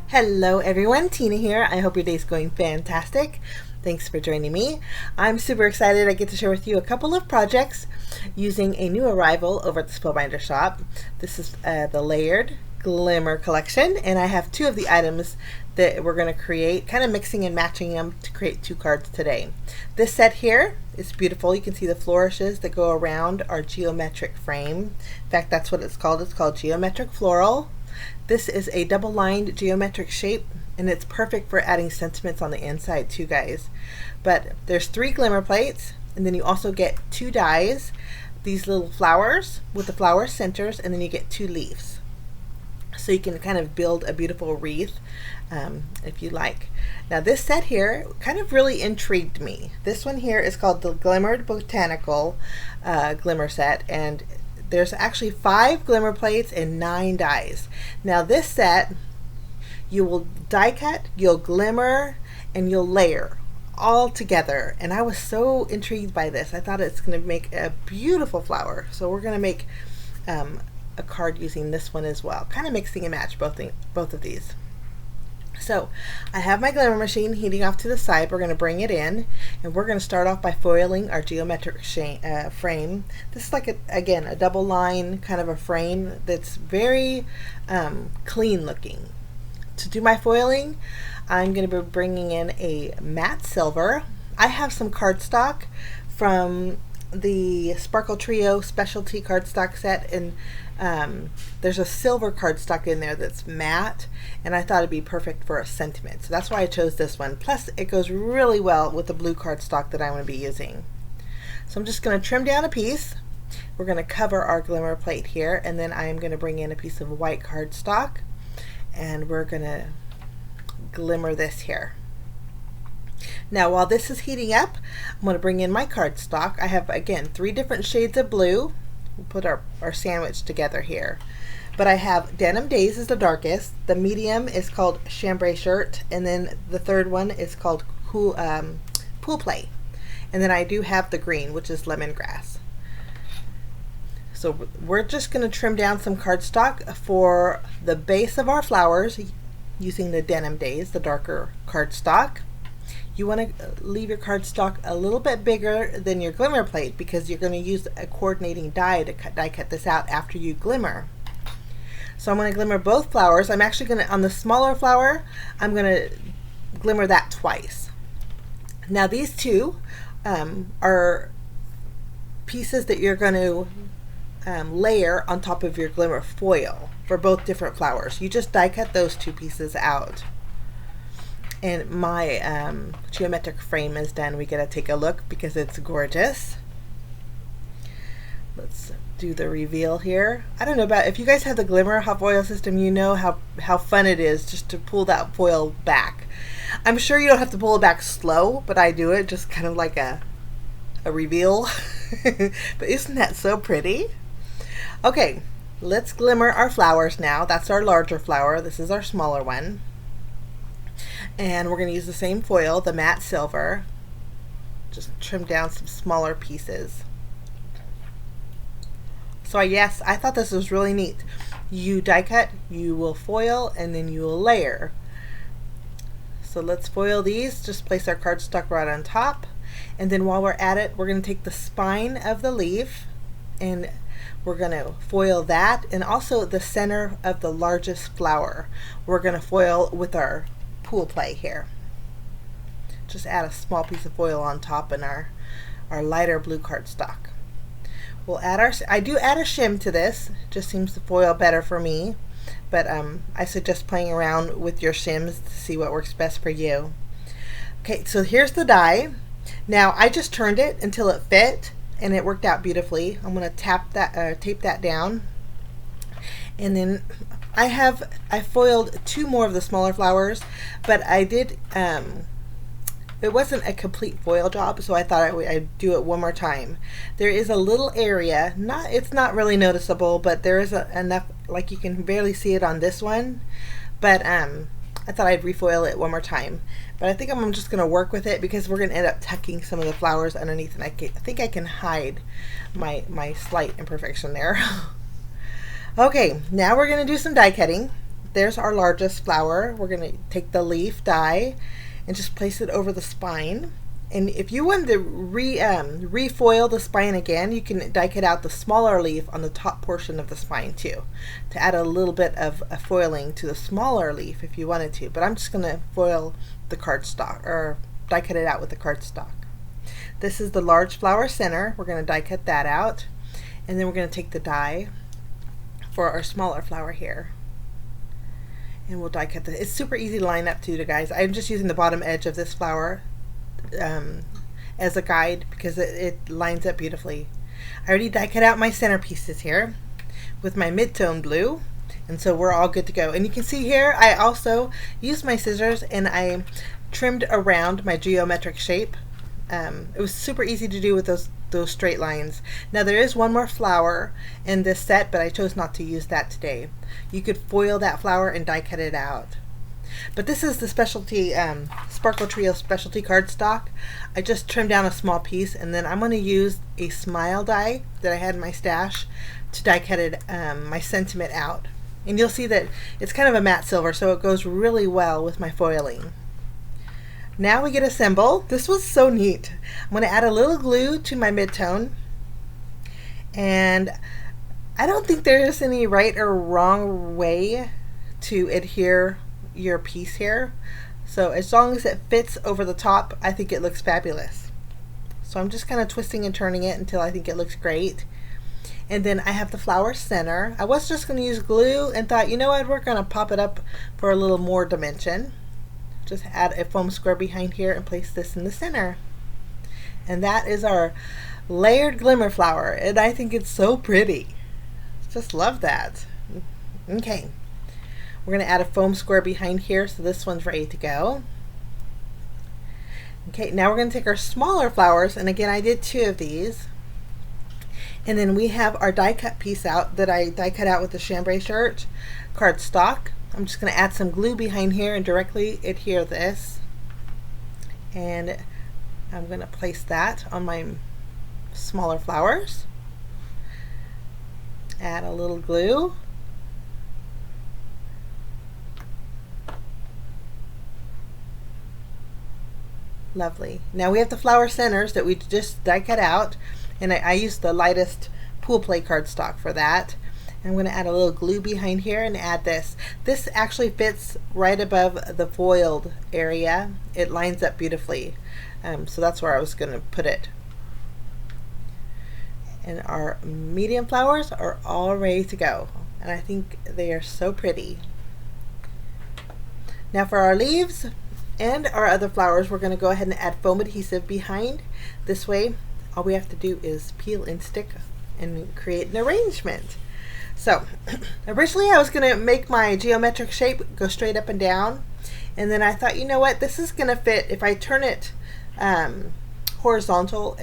Hello everyone, Tina here. I hope your day's going fantastic. Thanks for joining me. I'm super excited I get to share with you a couple of projects using a new arrival over at the Spellbinder shop. This is the Layered Glimmer Collection, and I have two of the items that we're going to create, kind of mixing and matching them to create two cards today. This set here is beautiful. You can see the flourishes that go around our geometric frame. In fact, that's what it's called. It's called Geometric Floral. This is a double-lined geometric shape, and it's perfect for adding sentiments on the inside too, guys. But there's 3 glimmer plates, and then you also get 2 dies, these little flowers with the flower centers, and then you get 2 leaves. So you can kind of build a beautiful wreath if you like. Now this set here kind of really intrigued me. This one here is called the Glimmered Botanical Glimmer Set, and there's actually 5 glimmer plates and 9 dies. Now this set, you will die cut, you'll glimmer, and you'll layer all together. And I was so intrigued by this. I thought it's going to make a beautiful flower. So we're going to make a card using this one as well. Kind of mixing and match both of these. So I have my glimmer machine heating off to the side. We're going to bring it in, and we're going to start off by foiling our geometric frame. This is like, again, a double line kind of a frame that's very clean looking. To do my foiling, I'm going to be bringing in a matte silver. I have some cardstock from the Sparkle Trio specialty cardstock set, and there's a silver cardstock in there that's matte, and I thought it'd be perfect for a sentiment. So that's why I chose this one. Plus, it goes really well with the blue cardstock that I'm going to be using. So I'm just going to trim down a piece. We're going to cover our glimmer plate here, and then I'm going to bring in a piece of white cardstock, and we're going to glimmer this here. Now while this is heating up, I'm going to bring in my cardstock. I have, again, 3 different shades of blue. We'll put our sandwich together here. But I have Denim Days is the darkest, the medium is called Chambray Shirt, and then the third one is called Pool Play. And then I do have the green, which is Lemongrass. So we're just going to trim down some cardstock for the base of our flowers using the Denim Days, the darker cardstock. You want to leave your cardstock a little bit bigger than your glimmer plate because you're going to use a coordinating die to die cut this out after you glimmer. So I'm going to glimmer both flowers. I'm actually going to, on the smaller flower, I'm going to glimmer that twice. Now these two are pieces that you're going to layer on top of your glimmer foil for both different flowers. You just die cut those 2 pieces out. And my geometric frame is done. We gotta take a look because it's gorgeous. Let's do the reveal here. I don't know about if you guys have the Glimmer hot foil system, you know how fun it is just to pull that foil back. I'm sure you don't have to pull it back slow, but I do it just kind of like a reveal. But isn't that so pretty? Okay, let's glimmer our flowers now. That's our larger flower. This is our smaller one. And we're going to use the same foil, the matte silver. Just trim down some smaller pieces. So yes, I thought this was really neat. You die cut, you will foil, and then you will layer. So let's foil these. Just place our cardstock right on top. And then while we're at it, we're going to take the spine of the leaf and we're going to foil that, and also the center of the largest flower. We're going to foil with our Pool Play here. Just add a small piece of foil on top in our lighter blue cardstock. We'll add I do add a shim to this, just seems to foil better for me, but I suggest playing around with your shims to see what works best for you. Okay, so here's the die. Now I just turned it until it fit, and it worked out beautifully. I'm going to tape that down, and then I foiled 2 more of the smaller flowers, but I did it wasn't a complete foil job, so I thought I'd do it one more time. There is a little area, it's not really noticeable, but there is enough, like you can barely see it on this one, but I thought I'd refoil it one more time. But I think I'm just going to work with it because we're going to end up tucking some of the flowers underneath, and I think I can hide my slight imperfection there. Okay, now we're going to do some die cutting. there's our largest flower. We're going to take the leaf die and just place it over the spine. And if you wanted to refoil the spine again, you can die cut out the smaller leaf on the top portion of the spine too, to add a little bit of a foiling to the smaller leaf if you wanted to. But I'm just going to foil the cardstock, or die cut it out with the cardstock. This is the large flower center. We're going to die cut that out, and then we're going to take the die for our smaller flower here, and we'll die cut this. It's super easy to line up too, guys. I'm just using the bottom edge of this flower as a guide because it lines up beautifully. I already die cut out my centerpieces here with my mid-tone blue, and so we're all good to go. And you can see here I also used my scissors and I trimmed around my geometric shape. It was super easy to do with those straight lines. Now there is one more flower in this set, but I chose not to use that today. You could foil that flower and die cut it out. But this is the specialty Sparkle Trio specialty cardstock. I just trimmed down a small piece, and then I'm going to use a smile die that I had in my stash to die cut it, my sentiment out. And you'll see that it's kind of a matte silver, so it goes really well with my foiling. Now we get a symbol. This was so neat. I'm going to add a little glue to my mid-tone, and I don't think there's any right or wrong way to adhere your piece here. So as long as it fits over the top, I think it looks fabulous. So I'm just kind of twisting and turning it until I think it looks great. And then I have the flower center. I was just going to use glue and thought, you know what, we're going to pop it up for a little more dimension. Just add a foam square behind here and place this in the center. And that is our layered glimmer flower, and I think it's so pretty. Just love that. Okay, we're going to add a foam square behind here, so this one's ready to go. Okay, now we're going to take our smaller flowers, and again I did 2 of these. And then we have our die cut piece out that I die cut out with the chambray shirt cardstock. I'm just going to add some glue behind here and directly adhere this. And I'm going to place that on my smaller flowers. Add a little glue. Lovely. Now we have the flower centers that we just die cut out, and I used the lightest pool play cardstock for that. I'm going to add a little glue behind here and add this. This actually fits right above the foiled area. It lines up beautifully. So that's where I was going to put it. And our medium flowers are all ready to go. And I think they are so pretty. Now for our leaves and our other flowers, we're going to go ahead and add foam adhesive behind. This way, all we have to do is peel and stick and create an arrangement. So originally I was going to make my geometric shape go straight up and down, and then I thought, you know what, this is going to fit if I turn it horizontal.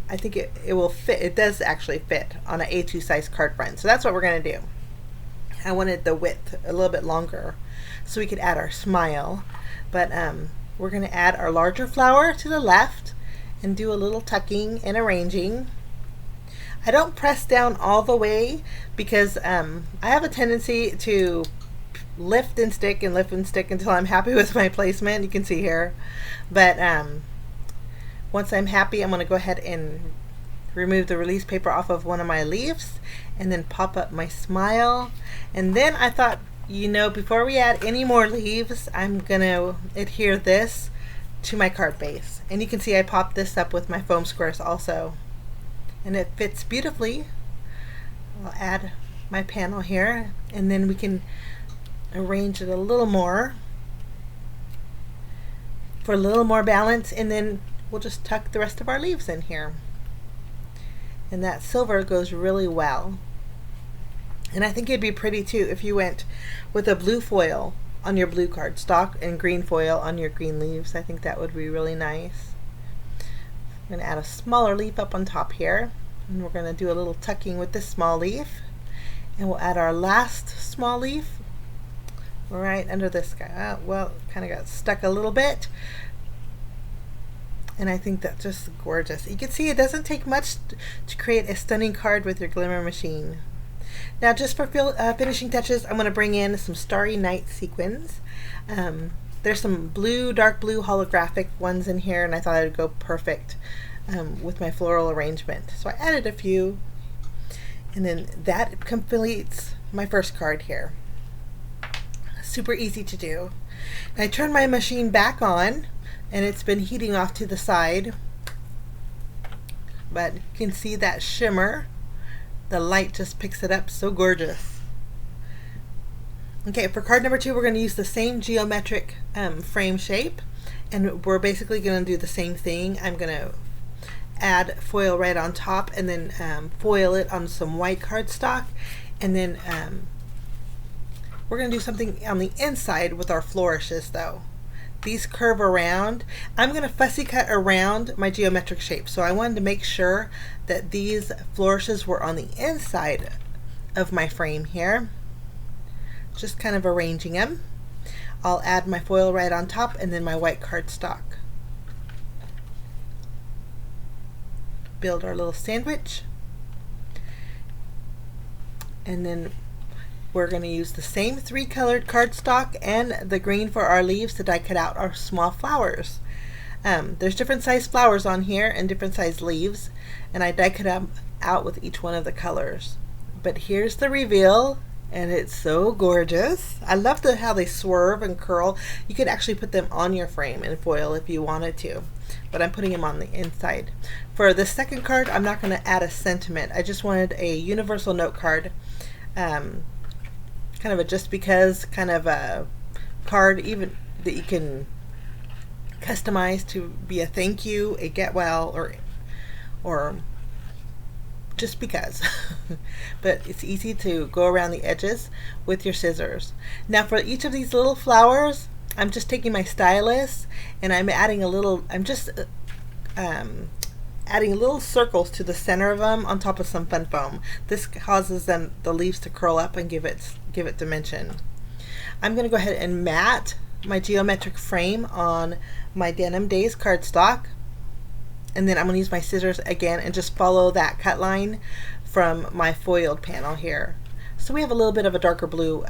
I think it will fit. It does actually fit on an A2 size card front, so that's what we're going to do. I wanted the width a little bit longer so we could add our smile, but we're going to add our larger flower to the left and do a little tucking and arranging. I don't press down all the way because I have a tendency to lift and stick until I'm happy with my placement. You can see here. But once I'm happy, I'm going to go ahead and remove the release paper off of one of my leaves and then pop up my smile. And then I thought, you know, before we add any more leaves, I'm going to adhere this to my card base. And you can see I popped this up with my foam squares also. And it fits beautifully. I'll add my panel here, and then we can arrange it a little more for a little more balance, and then we'll just tuck the rest of our leaves in here. And that silver goes really well. And I think it'd be pretty too if you went with a blue foil on your blue cardstock and green foil on your green leaves. I think that would be really nice. I'm going to add a smaller leaf up on top here, and we're going to do a little tucking with this small leaf, and we'll add our last small leaf right under this guy. Well, kind of got stuck a little bit, and I think that's just gorgeous. You can see it doesn't take much to create a stunning card with your glimmer machine. Now just for finishing touches, I'm going to bring in some Starry Night sequins. There's some blue, dark blue holographic ones in here, and I thought it would go perfect with my floral arrangement. So I added a few, and then that completes my first card here. Super easy to do. And I turned my machine back on, and it's been heating off to the side, but you can see that shimmer. The light just picks it up so gorgeous. Okay, for card number 2, we're going to use the same geometric frame shape, and we're basically going to do the same thing. I'm going to add foil right on top, and then foil it on some white cardstock, and then we're going to do something on the inside with our flourishes though. These curve around. I'm going to fussy cut around my geometric shape, so I wanted to make sure that these flourishes were on the inside of my frame here. Just kind of arranging them. I'll add my foil right on top, and then my white cardstock. Build our little sandwich, and then we're going to use the same 3 colored cardstock and the green for our leaves to die cut out our small flowers. There's different size flowers on here and different size leaves, and I die cut them out with each one of the colors. But here's the reveal, and it's so gorgeous. I love how they swerve and curl. You could actually put them on your frame in foil if you wanted to, but I'm putting them on the inside. For the second card, I'm not going to add a sentiment. I just wanted a universal note card, kind of a just because kind of a card, even that you can customize to be a thank you, a get well, or just because. But it's easy to go around the edges with your scissors. Now for each of these little flowers, I'm just taking my stylus and I'm adding a little, adding little circles to the center of them on top of some fun foam. This causes the leaves to curl up and give it dimension. I'm going to go ahead and mat my geometric frame on my Denim Days cardstock, and then I'm going to use my scissors again and just follow that cut line from my foiled panel here. So we have a little bit of a darker blue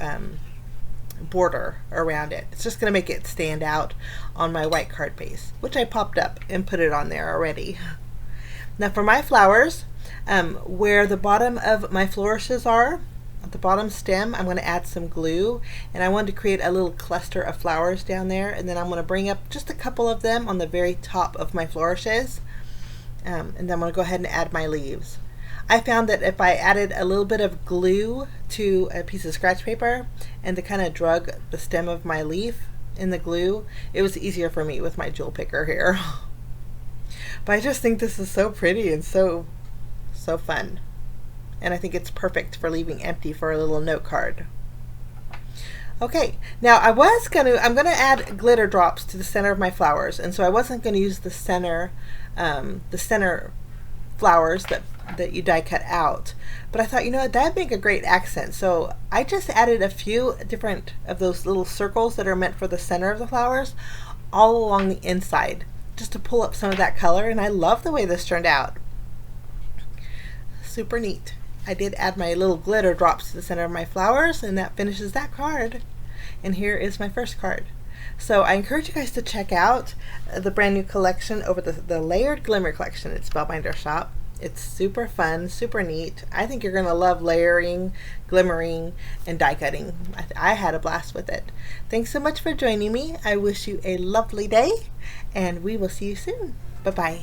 border around it. It's just going to make it stand out on my white card base, which I popped up and put it on there already. Now for my flowers, where the bottom of my flourishes are, at the bottom stem, I'm going to add some glue, and I wanted to create a little cluster of flowers down there, and then I'm going to bring up just a couple of them on the very top of my flourishes, and then I'm going to go ahead and add my leaves. I found that if I added a little bit of glue to a piece of scratch paper and to kind of drug the stem of my leaf in the glue, it was easier for me with my jewel picker here. But I just think this is so pretty and so fun. And I think it's perfect for leaving empty for a little note card. Okay, now I'm going to add glitter drops to the center of my flowers, and so I wasn't going to use the center flowers that you die cut out, but I thought, you know what, that'd make a great accent. So I just added a few different of those little circles that are meant for the center of the flowers all along the inside, just to pull up some of that color, and I love the way this turned out. Super neat. I did add my little glitter drops to the center of my flowers, and that finishes that card. And here is my first card. So I encourage you guys to check out the brand new collection over the Layered Glimmer Collection at Spellbinders Shop. It's super fun, super neat. I think you're going to love layering, glimmering, and die cutting. I had a blast with it. Thanks so much for joining me. I wish you a lovely day, and we will see you soon. Bye-bye.